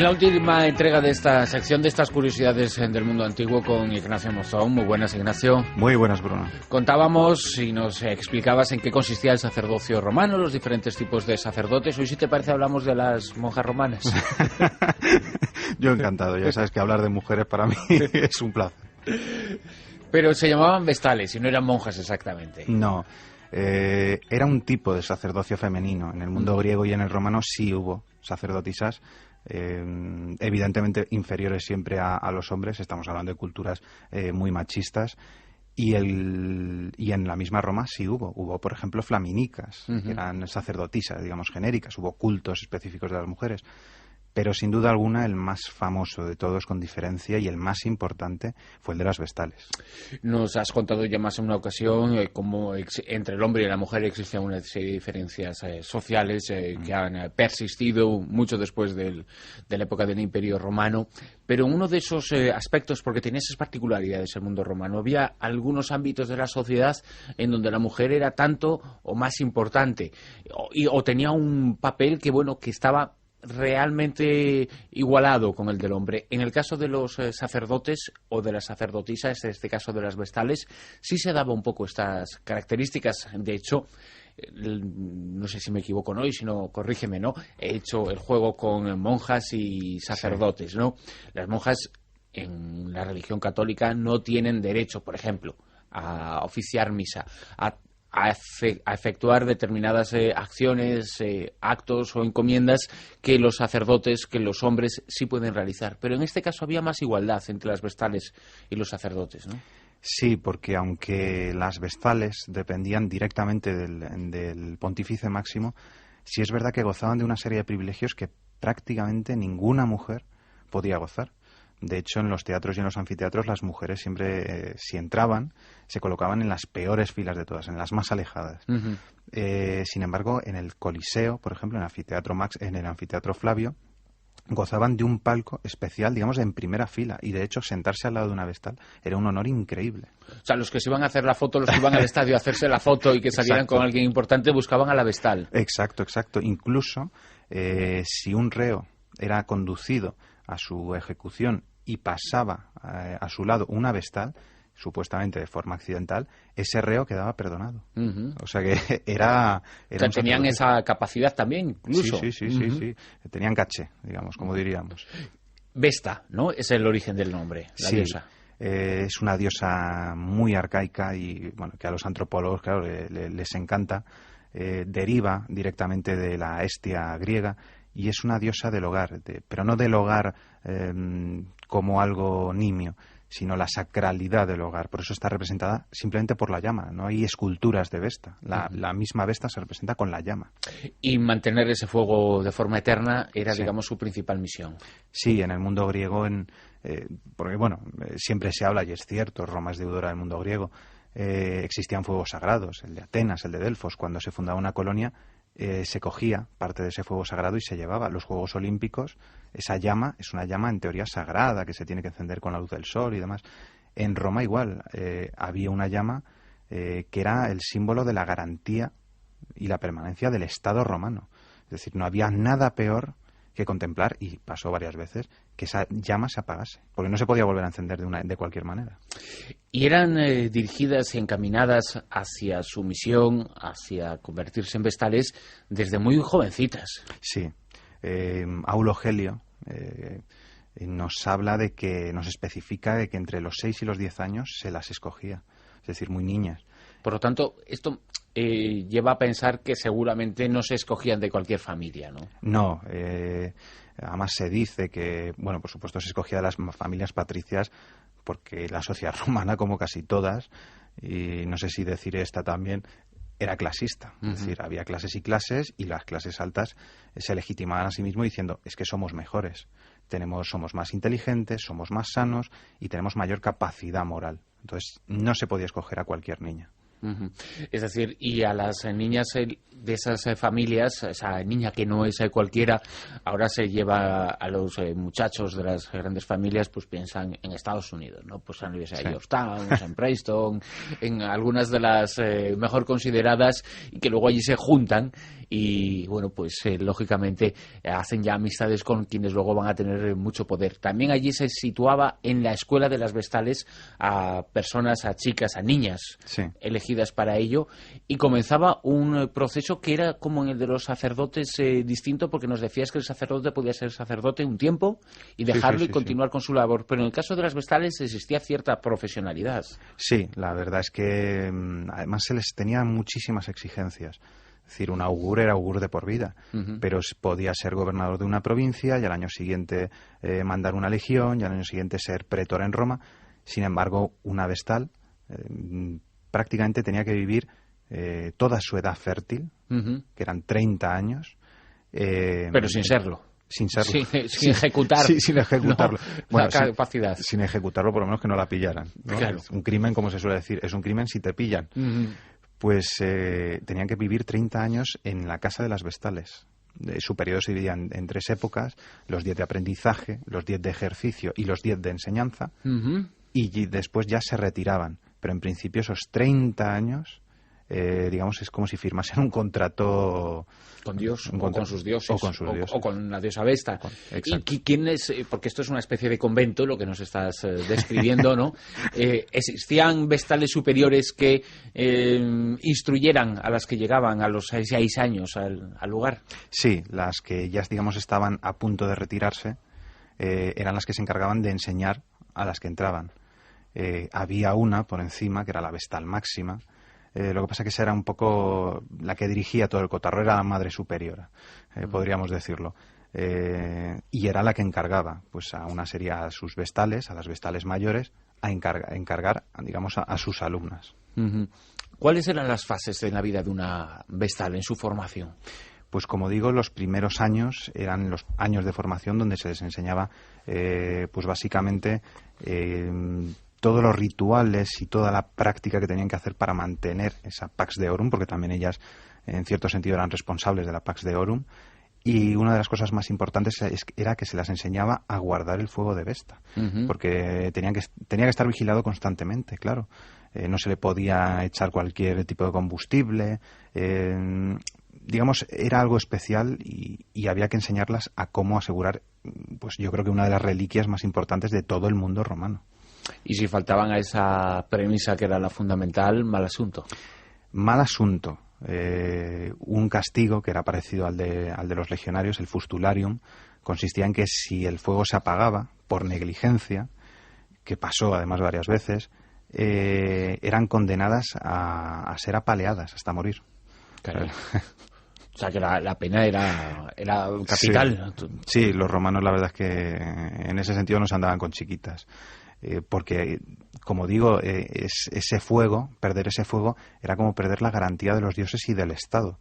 En la última entrega de esta sección de estas curiosidades del mundo antiguo con Ignacio Mozón. Muy buenas, Ignacio. Muy buenas, Bruno. Contábamos y nos explicabas en qué consistía el sacerdocio romano, los diferentes tipos de sacerdotes. Hoy, si te parece, hablamos de las monjas romanas. Yo encantado. Ya sabes que hablar de mujeres para mí es un placer. Pero se llamaban vestales y no eran monjas exactamente. No. Era un tipo de sacerdocio femenino. En el mundo griego y en el romano sí hubo sacerdotisas, evidentemente inferiores siempre a los hombres. Estamos hablando de culturas muy machistas. Y en la misma Roma sí hubo, por ejemplo, flaminicas, que eran sacerdotisas, digamos, genéricas. Hubo cultos específicos de las mujeres. Pero sin duda alguna el más famoso de todos, con diferencia, y el más importante, fue el de las vestales. Nos has contado ya más en una ocasión cómo entre el hombre y la mujer existían una serie de diferencias sociales que han persistido mucho después de la época del Imperio Romano. Pero uno de esos aspectos, porque tenía esas particularidades el mundo romano, había algunos ámbitos de la sociedad en donde la mujer era tanto o más importante o tenía un papel que estaba realmente igualado con el del hombre. En el caso de los sacerdotes o de las sacerdotisas, en este caso de las vestales, sí se daba un poco estas características. De hecho, no sé si me equivoco, ¿no? Y si no, corrígeme, ¿no? He hecho el juego con monjas y sacerdotes, ¿no? Las monjas en la religión católica no tienen derecho, por ejemplo, a oficiar misa, a efectuar determinadas acciones, actos o encomiendas que los sacerdotes, que los hombres sí pueden realizar. Pero en este caso había más igualdad entre las vestales y los sacerdotes, ¿no? Sí, porque aunque las vestales dependían directamente del pontífice máximo, sí es verdad que gozaban de una serie de privilegios que prácticamente ninguna mujer podía gozar. De hecho, en los teatros y en los anfiteatros las mujeres siempre, si entraban, se colocaban en las peores filas de todas, en las más alejadas. Sin embargo, en el Coliseo, por ejemplo, en el anfiteatro Flavio, gozaban de un palco especial, digamos, en primera fila. Y de hecho, sentarse al lado de una vestal era un honor increíble. O sea, los que se iban a hacer la foto, los que iban al estadio a hacerse la foto y que salieran con alguien importante, buscaban a la vestal. Exacto. Incluso, si un reo era conducido a su ejecución y pasaba a su lado una vestal, supuestamente de forma accidental, ese reo quedaba perdonado. O sea que era o sea, tenían esa capacidad también, incluso. Sí. Tenían caché, digamos, como diríamos. Vesta, ¿no? Es el origen del nombre, la diosa. Es una diosa muy arcaica y, bueno, que a los antropólogos, claro, les encanta. Deriva directamente de la Hestia griega y es una diosa del hogar, pero no del hogar como algo nimio, sino la sacralidad del hogar. Por eso está representada simplemente por la llama. No hay esculturas de Vesta. La misma Vesta se representa con la llama. Y mantener ese fuego de forma eterna era, digamos, su principal misión. Sí, en el mundo griego, porque, bueno, siempre se habla, y es cierto, Roma es deudora del mundo griego, existían fuegos sagrados, el de Atenas, el de Delfos. Cuando se fundaba una colonia, se cogía parte de ese fuego sagrado y se llevaba. Los Juegos Olímpicos, esa llama es una llama en teoría sagrada que se tiene que encender con la luz del sol y demás. En Roma igual, había una llama que era el símbolo de la garantía y la permanencia del Estado romano. Es decir, no había nada peor que contemplar, y pasó varias veces, que esa llama se apagase, porque no se podía volver a encender de cualquier manera. Y eran dirigidas y encaminadas hacia su misión, hacia convertirse en vestales, desde muy jovencitas. Sí. Aulo Gelio nos habla nos especifica de que entre los 6 y los 10 años se las escogía, es decir, muy niñas. Por lo tanto, esto lleva a pensar que seguramente no se escogían de cualquier familia, ¿no? No, además se dice que, bueno, por supuesto se escogía de las familias patricias porque la sociedad romana, como casi todas, y no sé si decir esta también, era clasista. Es decir, había clases y clases, y las clases altas se legitimaban a sí mismos diciendo, es que somos mejores, somos más inteligentes, somos más sanos y tenemos mayor capacidad moral. Entonces no se podía escoger a cualquier niña. Es decir, y a las niñas de esas familias, esa niña que no es cualquiera, ahora se lleva a los muchachos de las grandes familias, pues piensan en Estados Unidos, ¿no? Pues en la Universidad de Georgetown, en Princeton, en algunas de las mejor consideradas, y que luego allí se juntan y, bueno, pues lógicamente hacen ya amistades con quienes luego van a tener mucho poder. También allí se situaba en la escuela de las Vestales a personas, a chicas, a niñas elegidas para ello, y comenzaba un proceso que era como en el de los sacerdotes distinto, porque nos decías que el sacerdote podía ser sacerdote un tiempo y dejarlo y continuar con su labor, pero en el caso de las Vestales existía cierta profesionalidad. Sí, la verdad es que además se les tenía muchísimas exigencias. Es decir, un augur era augur de por vida, pero podía ser gobernador de una provincia y al año siguiente mandar una legión y al año siguiente ser pretor en Roma. Sin embargo, una vestal prácticamente tenía que vivir toda su edad fértil, que eran 30 años. Pero sin serlo. Sin serlo. Sin ejecutar. Sí, sin ejecutarlo. No, bueno, la capacidad. Sin ejecutarlo, por lo menos que no la pillaran, ¿no? Claro. Un crimen, como se suele decir, es un crimen si te pillan. Pues tenían que vivir 30 años en la casa de las Vestales. Su periodo se dividía en 3 épocas: los 10 de aprendizaje, los 10 de ejercicio y los 10 de enseñanza. Y después ya se retiraban. Pero en principio esos 30 años, digamos, es como si firmasen un contrato con Dios, o con sus dioses, o con la diosa Vesta. ¿Y quién es? Porque esto es una especie de convento, lo que nos estás describiendo, ¿no? ¿Existían vestales superiores que instruyeran a las que llegaban a los 6 años al lugar? Sí, las que ya, digamos, estaban a punto de retirarse eran las que se encargaban de enseñar a las que entraban. Había una por encima, que era la vestal máxima. Lo que pasa es que esa era un poco la que dirigía todo el cotarro, era la madre superiora, podríamos decirlo. Y era la que encargaba, pues a una sería a sus vestales, a las vestales mayores, a encargar, digamos, a sus alumnas. ¿Cuáles eran las fases de la vida de una vestal en su formación? Pues como digo, los primeros años eran los años de formación donde se les enseñaba, pues básicamente, todos los rituales y toda la práctica que tenían que hacer para mantener esa Pax Deorum, porque también ellas, en cierto sentido, eran responsables de la Pax Deorum. Y una de las cosas más importantes era que se las enseñaba a guardar el fuego de Vesta, porque tenía que estar vigilado constantemente, claro. No se le podía echar cualquier tipo de combustible. Digamos, era algo especial y había que enseñarlas a cómo asegurar, pues yo creo que una de las reliquias más importantes de todo el mundo romano. Y si faltaban a esa premisa que era la fundamental, mal asunto. Mal asunto. Un castigo que era parecido al de los legionarios, el fustularium, consistía en que si el fuego se apagaba por negligencia, que pasó además varias veces, eran condenadas a ser apaleadas hasta morir. Claro. O sea que la pena era capital. Sí, los romanos la verdad es que en ese sentido no se andaban con chiquitas. Porque, como digo, ese fuego, perder ese fuego, era como perder la garantía de los dioses y del Estado.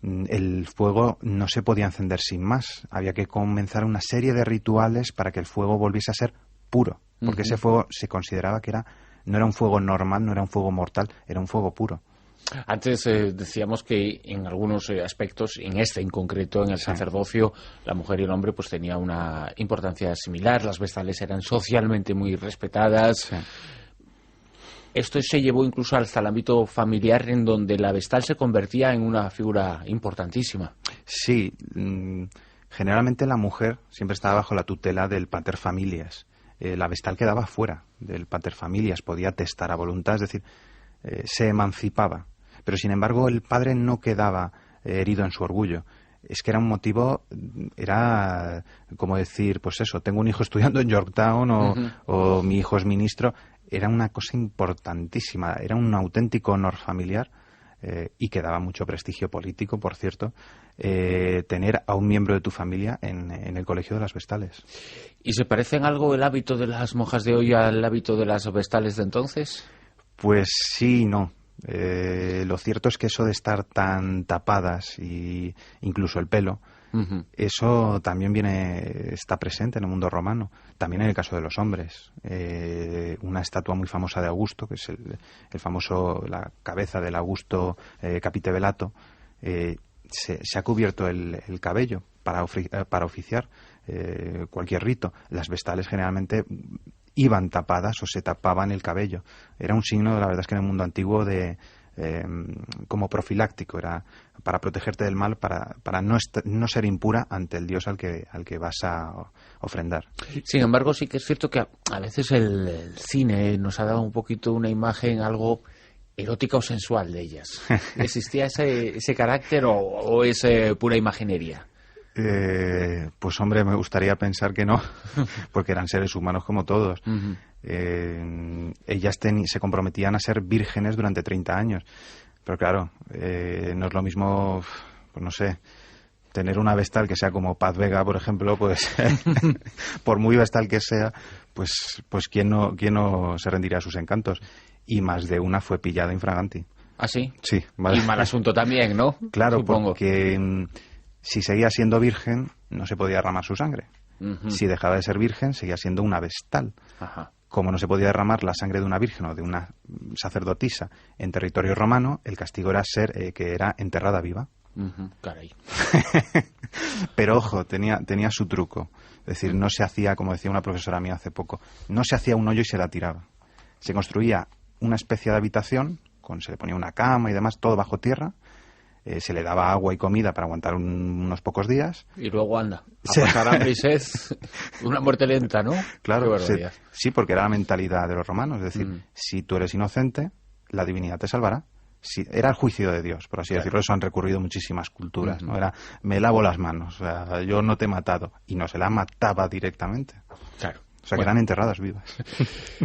El fuego no se podía encender sin más. Había que comenzar una serie de rituales para que el fuego volviese a ser puro. Porque ese fuego se consideraba que no era un fuego normal, no era un fuego mortal, era un fuego puro. Antes decíamos que en algunos aspectos, en este en concreto, en el sacerdocio, la mujer y el hombre pues tenía una importancia similar. Las vestales eran socialmente muy respetadas. Sí. Esto se llevó incluso hasta el ámbito familiar, en donde la vestal se convertía en una figura importantísima. Sí, generalmente la mujer siempre estaba bajo la tutela del pater familias. La vestal quedaba fuera del pater familias, podía testar a voluntad, es decir, se emancipaba. Pero, sin embargo, el padre no quedaba herido en su orgullo. Es que era un motivo, era como decir, pues eso, tengo un hijo estudiando en Georgetown o mi hijo es ministro. Era una cosa importantísima, era un auténtico honor familiar y que daba mucho prestigio político, por cierto, tener a un miembro de tu familia en el colegio de las vestales. ¿Y se parece en algo el hábito de las monjas de hoy al hábito de las vestales de entonces? Pues sí y no. Lo cierto es que eso de estar tan tapadas, y incluso el pelo, Eso también está presente en el mundo romano, también en el caso de los hombres. Una estatua muy famosa de Augusto, que es la cabeza del Augusto Capite Velato, se ha cubierto el cabello para oficiar cualquier rito. Las vestales generalmente iban tapadas o se tapaban el cabello. Era un signo, la verdad es que en el mundo antiguo, como profiláctico, era para protegerte del mal, para no ser impura ante el dios al que vas a ofrendar. Sin embargo, sí que es cierto que a veces el cine nos ha dado un poquito una imagen algo erótica o sensual de ellas. ¿Existía ese carácter o es pura imaginería? Pues hombre, me gustaría pensar que no, porque eran seres humanos como todos. Ellas se comprometían a ser vírgenes durante 30 años. Pero claro, no es lo mismo, pues no sé, tener una vestal que sea como Paz Vega, por ejemplo, pues por muy vestal que sea, pues ¿quién no se rendiría a sus encantos? Y más de una fue pillada infraganti. ¿Ah, sí? Sí. Vale. Y mal asunto también, ¿no? Claro, supongo. Porque si seguía siendo virgen, no se podía derramar su sangre. Si dejaba de ser virgen, seguía siendo una vestal. Ajá. Como no se podía derramar la sangre de una virgen o de una sacerdotisa en territorio romano, el castigo era que era enterrada viva. Caray. Pero ojo, tenía su truco. Es decir, no se hacía, como decía una profesora mía hace poco, no se hacía un hoyo y se la tiraba. Se construía una especie de habitación, se le ponía una cama y demás, todo bajo tierra. Se le daba agua y comida para aguantar unos pocos días. Y luego anda, a pasar hambre y sed, una muerte lenta, ¿no? Claro, sí, porque era la mentalidad de los romanos. Es decir, si tú eres inocente, la divinidad te salvará. Era el juicio de Dios, por así decirlo. Eso han recurrido muchísimas culturas. ¿No? Era, me lavo las manos, o sea, yo no te he matado. Y no se la mataba directamente. Claro. O sea, que eran enterradas vivas.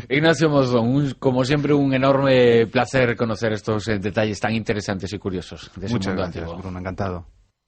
Ignacio Monzón, como siempre, un enorme placer conocer estos detalles tan interesantes y curiosos de ese mundo antiguo. Muchas gracias, Bruno, encantado.